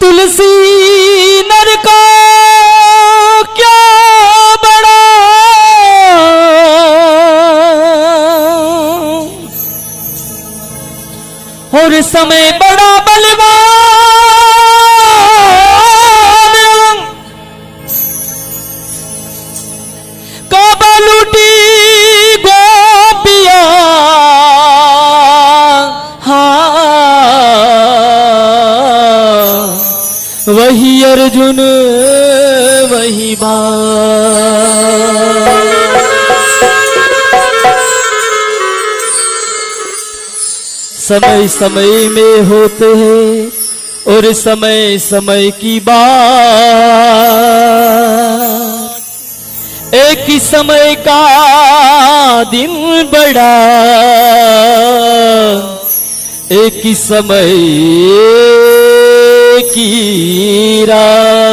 तुलसी नर का क्या बड़ा, और समय बड़ा बलवान, काबा लूटी गोपिया, वही अर्जुन वही बाण। समय समय में होते हैं और समय समय की बात, एक ही समय का दिन बड़ा, एक ही समय की रात।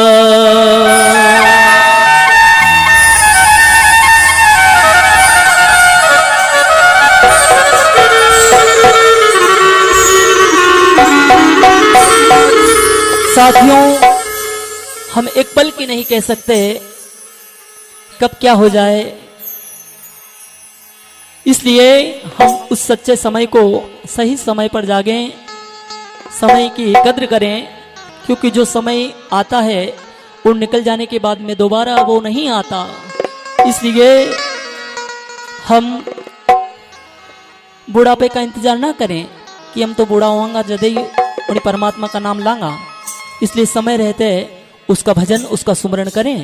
साथियों, हम एक पल की नहीं कह सकते कब क्या हो जाए, इसलिए हम उस सच्चे समय को सही समय पर जागें, समय की कद्र करें, क्योंकि जो समय आता है वो निकल जाने के बाद में दोबारा वो नहीं आता। इसलिए हम बुढ़ापे का इंतजार ना करें कि हम तो बूढ़ा होऊंगा जद ही उन्हें परमात्मा का नाम लांगा। इसलिए समय रहते उसका भजन, उसका सुमरण करें।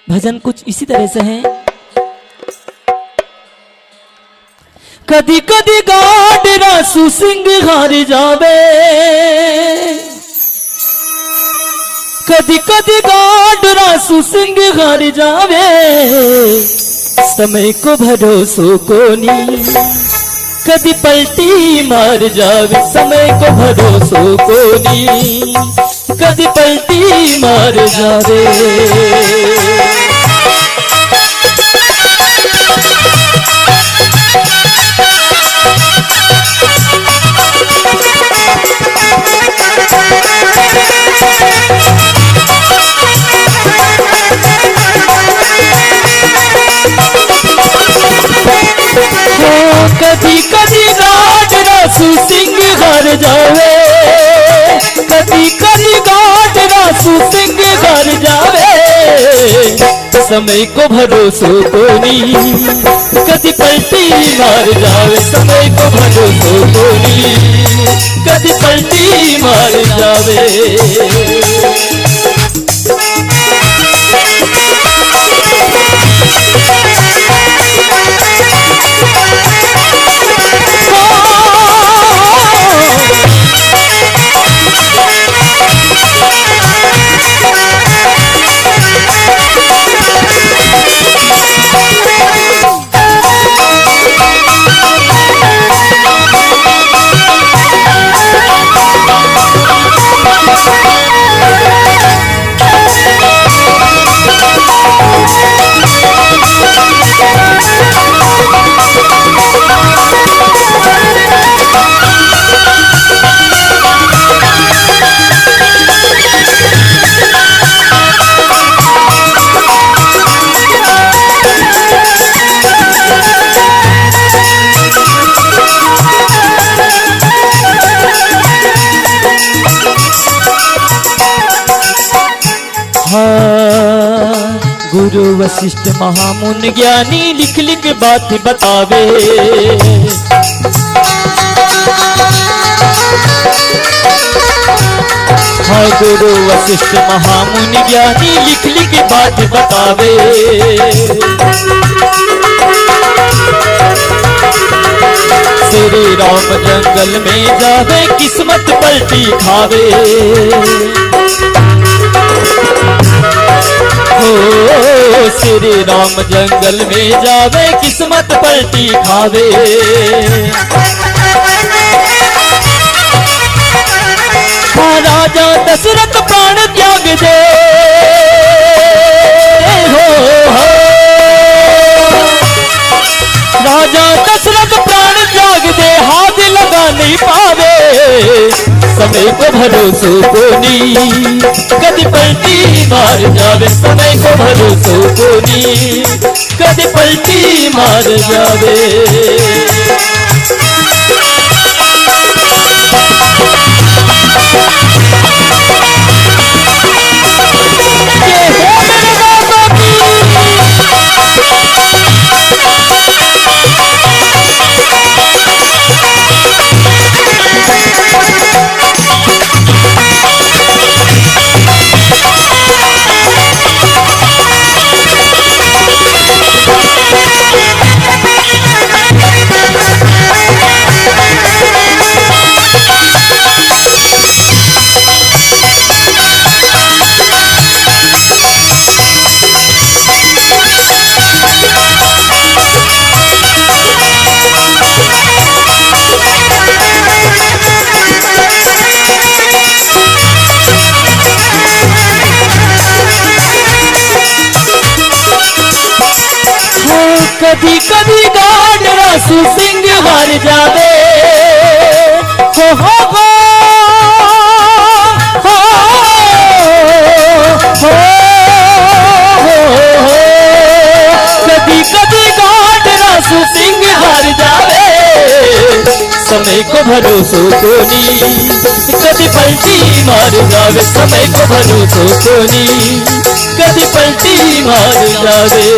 भजन कुछ इसी तरह से हैं। कदी कदी गाड रासू सिंह हार जावे, कदी कदी गाड रासू सिंह हार जावे, समय को भरोसो को नहीं, कदी पलटी मार जावे, समय को भरोसो को नहीं, कदी पलटी मार जावे। कदी कदी गाड रासू सिंह हार जावे, कदी कदी गाड रासू सिंह हार जावे, समय को भरोसो को नहीं, कदी पलटी मार जावे, समय को भरोसो को नहीं, कदी पलटी मार जावे। गुरु वशिष्ठ महामुनि ज्ञानी लिख लिख बात बतावे, हाँ गुरु वशिष्ठ महामुनि ज्ञानी लिख लिख बात बतावे। श्री राम जंगल में जावे किस्मत पलटी खावे, श्री राम जंगल में जावे किस्मत पलटी खावे। राजा दशरथ प्राण त्याग दे, राजा दशरथ प्राण त्याग दे, हाथ लगा नहीं पावे समय को भरोसो कोनी कदी पलटी मार जावे समय को भरोसो कोनी कदी पलटी मार जावे कभी कभी गाड रासू सिंह मर जावे हो हो कभी कभी गाड रासू सिंह मर जावे समय को भरोसो कोनी कभी पलटी मार जावे समय को भरोसो कोनी कभी पलटी मार जावे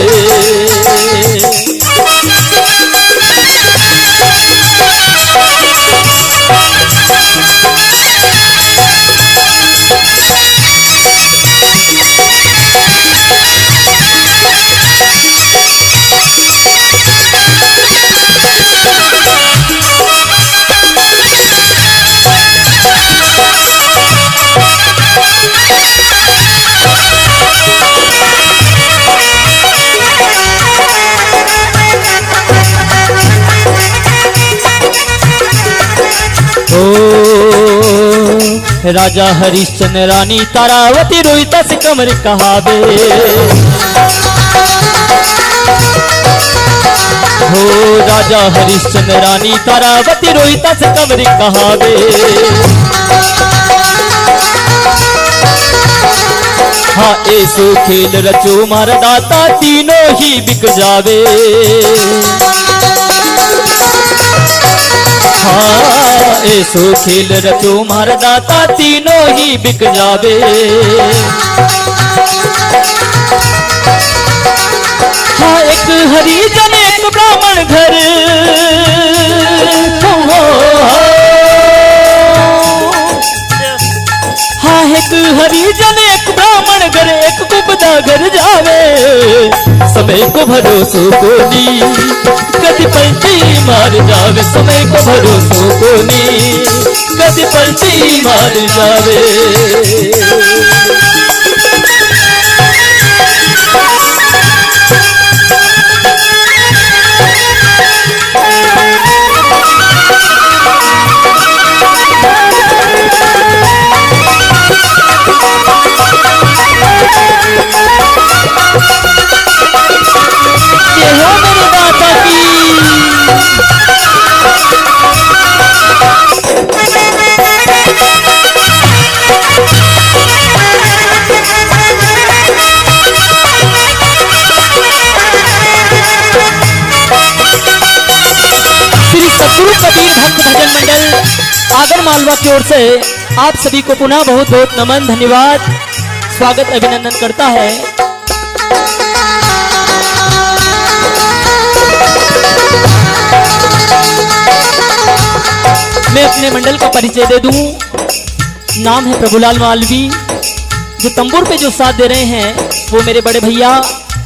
राजा हरिश्चंद्र रानी तारावती रोहिता से कमर कहावे हो राजा हरिश्चंद्र रानी तारावती रोहिता से कमर कहावे हाँ ऐसो खेल रचो मार दाता तीनों ही बिक जावे हाँ ऐसो खेल रचो मार दाता तीनों ही बिक जावे हाँ एक हरिजन एक ब्राह्मण घर हाँ एक हरिजन एक ब्राह्मण घर एक कुबदा घर जावे समय को भरोसो कोनी कदी पलटी मार जावे समय को भरोसो कोनी कदी पलटी मार जावे आगर मालवा की ओर से आप सभी को पुनः बहुत बहुत नमन धन्यवाद स्वागत अभिनंदन करता है। मैं अपने मंडल का परिचय दे दूं। नाम है प्रभुलाल मालवी। जो तंबूर पे जो साथ दे रहे हैं वो मेरे बड़े भैया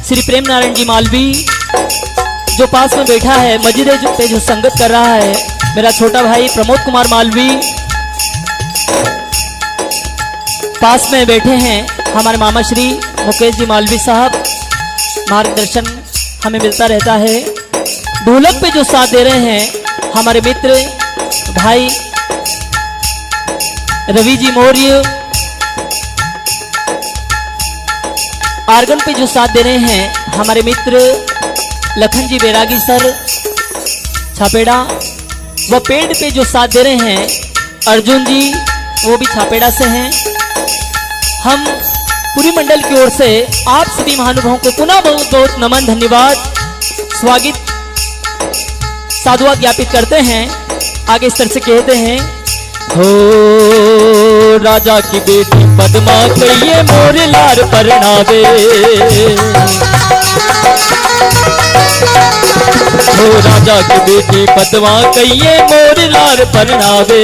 श्री प्रेम नारायण जी मालवी। जो पास में बैठा है मस्जिद पे जो संगत कर रहा है मेरा छोटा भाई प्रमोद कुमार मालवी। पास में बैठे हैं हमारे मामा श्री मुकेश जी मालवी साहब। मार्गदर्शन हमें मिलता रहता है। ढोलक पे जो साथ दे रहे हैं हमारे मित्र भाई रवि जी मौर्य। आर्गन पे जो साथ दे रहे हैं हमारे मित्र लखन जी बैरागी सर छापेड़ा। वह पेड़ पे जो साथ दे रहे हैं अर्जुन जी, वो भी छापेड़ा से हैं। हम पूरी मंडल की ओर से आप सभी महानुभावों को पुनः बहुत बहुत नमन, धन्यवाद, स्वागत, साधुवाद ज्ञापित करते हैं। आगे इस तरह से कहते हैं, हो राजा की बेटी पद्मा कहिए मोर लार परनावे, हो राजा की बेटी पद्मा कहिए मोर लार परनावे,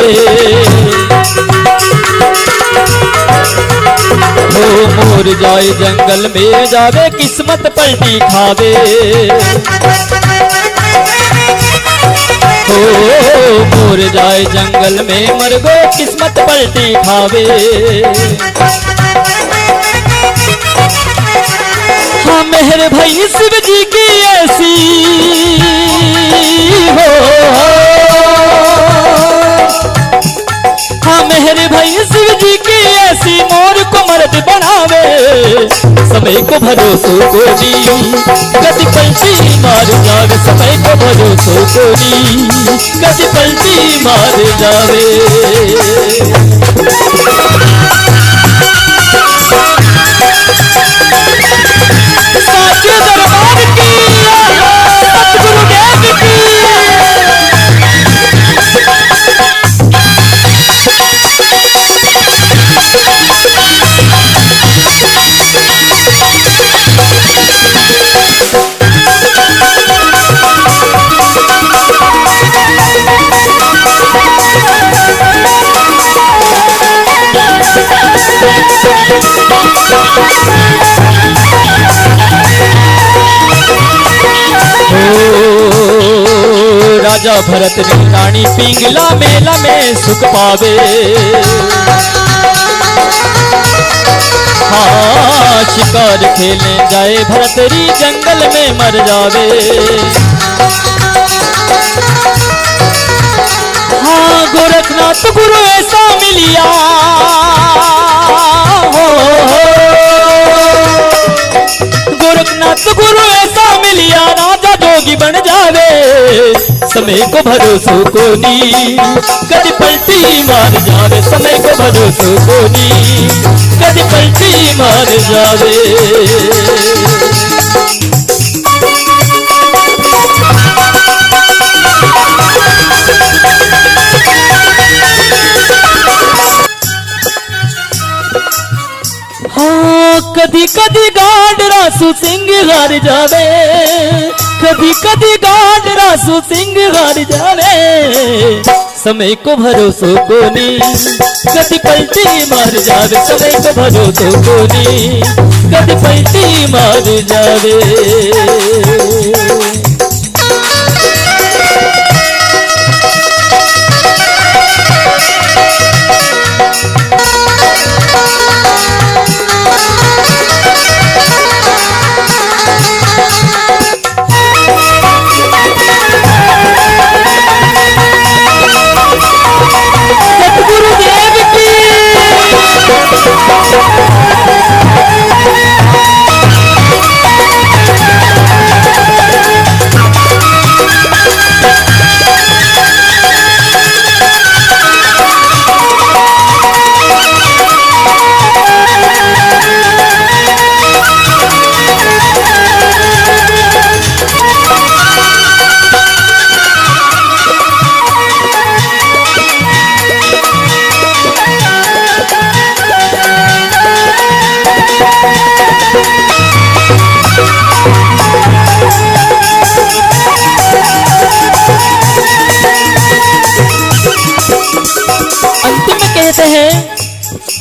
हो मोर जाए जंगल में जावे किस्मत पलटी खावे, हो मोर जाए जंगल में मर गो किस्मत पलटी खावे। हाँ मेहर भाई शिव जी की ऐसी हो, हाँ मेहर भाई शिव जी की ऐसी मोर को मर्द बनावे, समय को भरोसो कोनी गति पलटी मार जावे, समय को भरोसो कोनी गति पलटी मार जावे। साचे दरबार की सतगुरुदेव की राजा भरत ने रानी पिंगला मेला में सुख पावे, हाँ शिकार खेलने जाए भरतरी जंगल में मर जावे, हाँ गोरखनाथ गुरु ऐसा मिलिया हो, गोरखनाथ गुरु ऐसा मिलिया राजा जोगी बन जावे, समय को भरोसो कोनी कदी पलटी मार जावे, समय को भरोसो कोनी कदी पलटी मार जावे। हाँ कदी कदी गांड रासू सिंह हार जावे, कदी कदी गांड रासू सिंह हार जावे, समय को भरोसो कोनी कदी पलटी मार जावे, समय को भरोसो कोनी कदी पलटी मार जावे।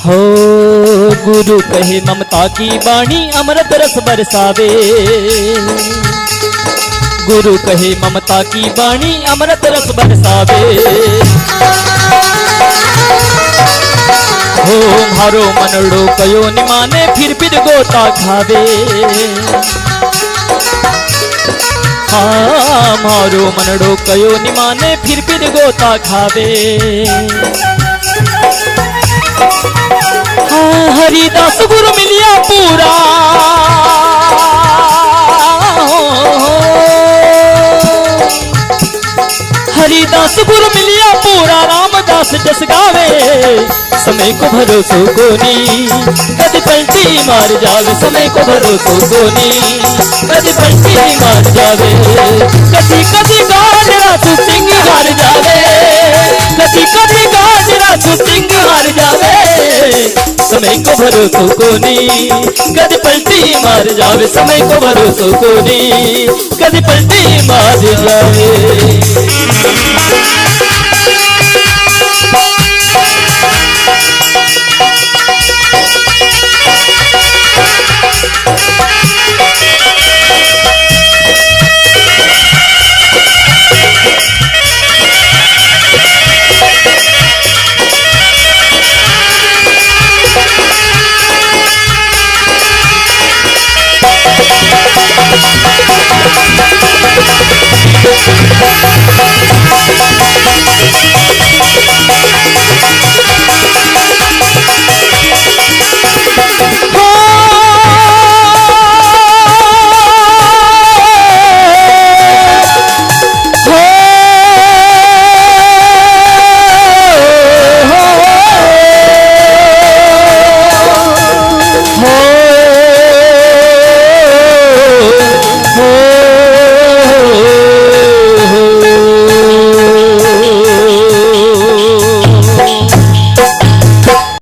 हो गुरु कहे ममता की वाणी अमृत रस बरसावे, गुरु कहे ममता की वाणी अमृत रस बरसावे, हो मारो मनड़ो कयो निमाने फिर गोता खावे, हाँ मारो मनड़ो कयो निमाने फिर गोता खावे, हाँ हरिदास गुरु मिलिया पूरा, रविदास गुरु मिलिया पूरा रामदास जस गावे समय को भरोसो कोनी कद पलटी मार जावे समय को भरोसो कोनी कद पलटी मार जावे कदी कदी गाजरा तू सिंह हार जावे कदी कदी गाजरा तू सिंह हार जावे समय को भरोसो कोनी कद पलटी मार जावे समय को भरोसो कोनी कद पलटी मार जावे।